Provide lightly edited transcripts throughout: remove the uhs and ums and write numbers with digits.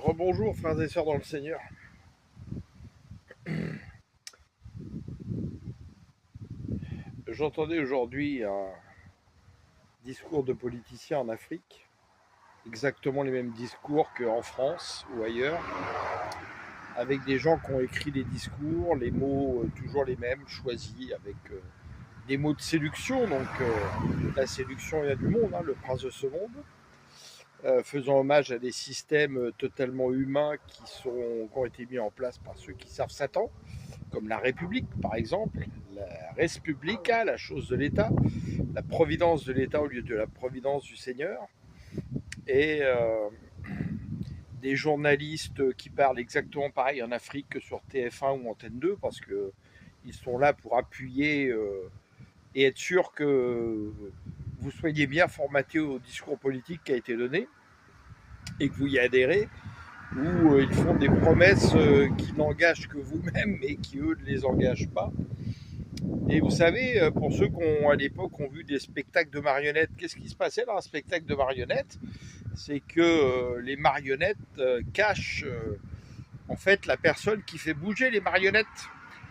Rebonjour frères et sœurs dans le Seigneur. J'entendais aujourd'hui un discours de politiciens en Afrique, exactement les mêmes discours qu'en France ou ailleurs, avec des gens qui ont écrit des discours, les mots toujours les mêmes, choisis avec des mots de séduction. Donc la séduction, il y a du monde, hein, le prince de ce monde. Faisant hommage à des systèmes totalement humains qui ont été mis en place par ceux qui servent Satan, comme la République par exemple, la Res Publica, la chose de l'État, la providence de l'État au lieu de la providence du Seigneur, et des journalistes qui parlent exactement pareil en Afrique que sur TF1 ou Antenne 2, parce qu'ils sont là pour appuyer et être sûr que vous soyez bien formaté au discours politique qui a été donné et que vous y adhérez, où ils font des promesses qui n'engagent que vous-même et qui, eux, ne les engagent pas. Et vous savez, pour ceux qui ont, à l'époque, ont vu des spectacles de marionnettes, qu'est-ce qui se passait dans un spectacle de marionnettes? C'est que les marionnettes cachent en fait la personne qui fait bouger les marionnettes.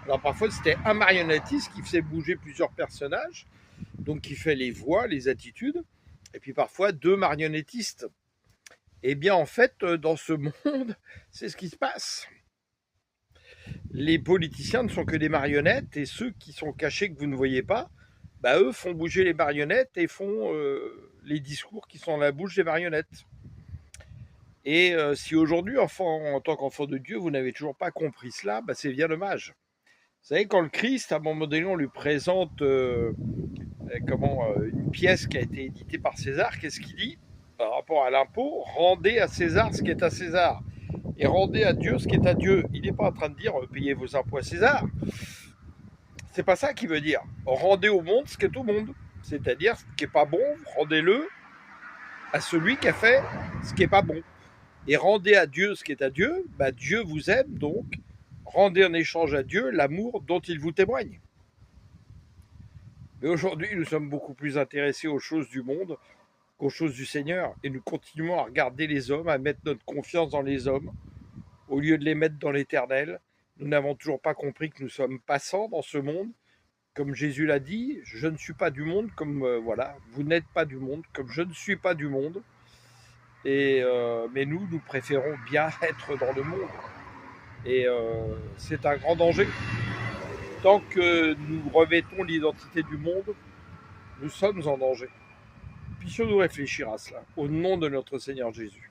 Alors parfois, c'était un marionnettiste qui faisait bouger plusieurs personnages, donc qui fait les voix, les attitudes, et puis parfois deux marionnettistes. Eh bien, en fait, dans ce monde, c'est ce qui se passe. Les politiciens ne sont que des marionnettes, et ceux qui sont cachés que vous ne voyez pas, bah, eux font bouger les marionnettes et font les discours qui sont dans la bouche des marionnettes. Et si aujourd'hui, en tant qu'enfant de Dieu, vous n'avez toujours pas compris cela, bah, c'est bien dommage. Vous savez, quand le Christ, à un moment donné, on lui présente une pièce qui a été éditée par César, qu'est-ce qu'il dit par rapport à l'impôt? Rendez à César ce qui est à César et rendez à Dieu ce qui est à Dieu. Il n'est pas en train de dire payez vos impôts à César. C'est pas ça qu'il veut dire. Rendez au monde ce qui est au monde. C'est-à-dire ce qui n'est pas bon, rendez-le à celui qui a fait ce qui n'est pas bon. Et rendez à Dieu ce qui est à Dieu, bah Dieu vous aime, donc rendez en échange à Dieu l'amour dont il vous témoigne. Mais aujourd'hui, nous sommes beaucoup plus intéressés aux choses du monde qu'aux choses du Seigneur. Et nous continuons à regarder les hommes, à mettre notre confiance dans les hommes, au lieu de les mettre dans l'éternel. Nous n'avons toujours pas compris que nous sommes passants dans ce monde. Comme Jésus l'a dit, je ne suis pas du monde, comme voilà, vous n'êtes pas du monde, comme je ne suis pas du monde. Et mais nous préférons bien être dans le monde. Et c'est un grand danger. Tant que nous revêtons l'identité du monde, nous sommes en danger. Puissions-nous réfléchir à cela, au nom de notre Seigneur Jésus.